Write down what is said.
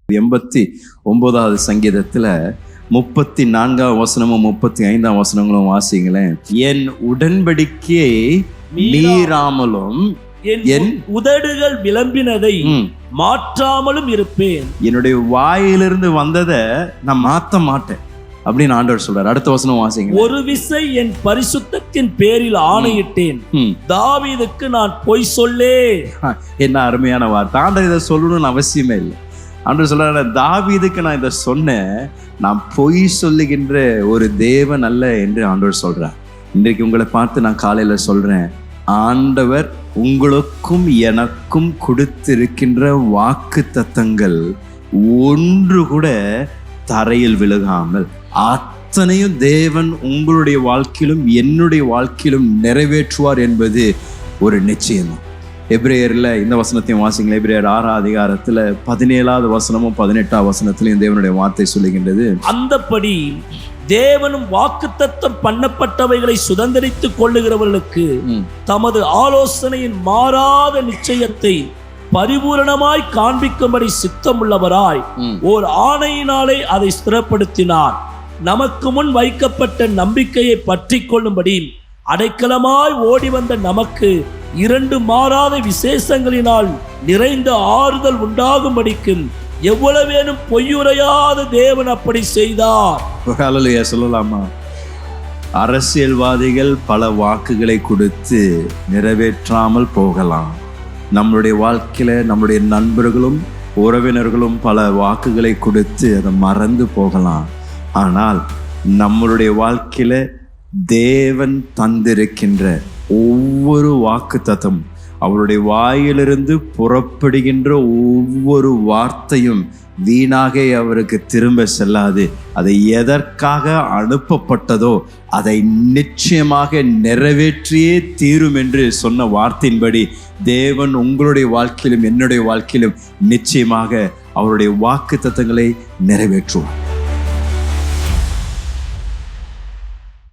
89வது சங்கீதத்துல 34 வசனமும் 35 வசனங்களும் வாசிங்களேன். என் உடன்படிக்கையை மீறாமலும் என் உதடுகள் விளம்பினதை மாற்றாமலும் இருப்பேன். என்னுடைய வாயிலிருந்து வந்ததை நான் மாத்த மாட்டேன் அப்படின்னு ஆண்டவர் சொல்றாரு. அடுத்த வசனம் வாசிங்க. ஒரு விசை என் பரிசுத்தத்தின் பேரில் ஆணையிட்டேன், தாவீதுக்கு நான் பொய் சொல்லே. என்ன அருமையான வார்த்தை. ஆண்டவர் இதை சொல்லணும்னு அவசியமே இல்லை. ஆண்டவர் சொல்றாரு, தாவீதுக்கு நான் இதை சொன்னேன், நான் பொய் சொல்லுகின்ற ஒரு தேவன் அல்ல என்று ஆண்டவர் சொல்றார். இன்றைக்கு உங்களை பார்த்து நான் காலையில சொல்றேன், ஆண்டவர் உங்களுக்கும் எனக்கும் கொடுத்திருக்கின்ற வாக்கு தத்தங்கள் ஒன்று கூட தரையில் விழுகாமல் அத்தனையும் தேவன் உங்களுடைய வாழ்க்கையிலும் என்னுடைய வாழ்க்கையிலும் நிறைவேற்றுவார் என்பது ஒரு நிச்சயம். எபிரேயர்ல இந்த வசனத்தையும் வாசிங்களேன். எபிரேயர் 6 அதிகாரத்துல 17வது வசனமும் 18வது வசனத்திலையும் தேவனுடைய வார்த்தை சொல்லுகின்றது, அந்தப்படி தேவனும் வாக்குத்தத்தம் பண்ணப்பட்டவைகளை சுதந்திரித்துக் கொள்ளுகிறவர்களுக்கு தமது ஆலோசனையின் மாறாத நிச்சயத்தை பரிபூரணமாய் காண்பிக்கும்படி சித்தமுள்ளவராய் ஓர் ஆணையினாலே அதை ஸ்திரப்படுத்தினார். நமக்கு முன் வைக்கப்பட்ட நம்பிக்கையை பற்றி கொள்ளும்படி அடைக்கலமாய் ஓடி வந்த நமக்கு 2 மாறாத விசேஷங்களினால் நிறைந்த ஆறுதல் உண்டாகும்படிக்கு எவ்வளவேனும் பொய்யுரையாத தேவன் அப்படி செய்தார். ஹல்லேலூயா சொல்லலாமா? அரசியல்வாதிகள் பல வாக்குகளை கொடுத்து நிறைவேற்றாமல் போகலாம். நம்மளுடைய வாழ்க்கையில நம்முடைய நண்பர்களும் உறவினர்களும் பல வாக்குகளை கொடுத்து அதை மறந்து போகலாம். ஆனால் நம்மளுடைய வாழ்க்கையில தேவன் தந்திருக்கின்ற ஒவ்வொரு வாக்கு தத்தம், அவருடைய வாயிலிருந்து புறப்படுகின்ற ஒவ்வொரு வார்த்தையும் வீணாக அவருக்கு திரும்ப செல்லாது. அதை எதற்காக அனுப்பப்பட்டதோ அதை நிச்சயமாக நிறைவேற்றியே தீரும் என்று சொன்ன வார்த்தையின்படி தேவன் உங்களுடைய வாழ்க்கையிலும் என்னுடைய வாழ்க்கையிலும் நிச்சயமாக அவருடைய வாக்கு தத்தங்களை நிறைவேற்றுவார்.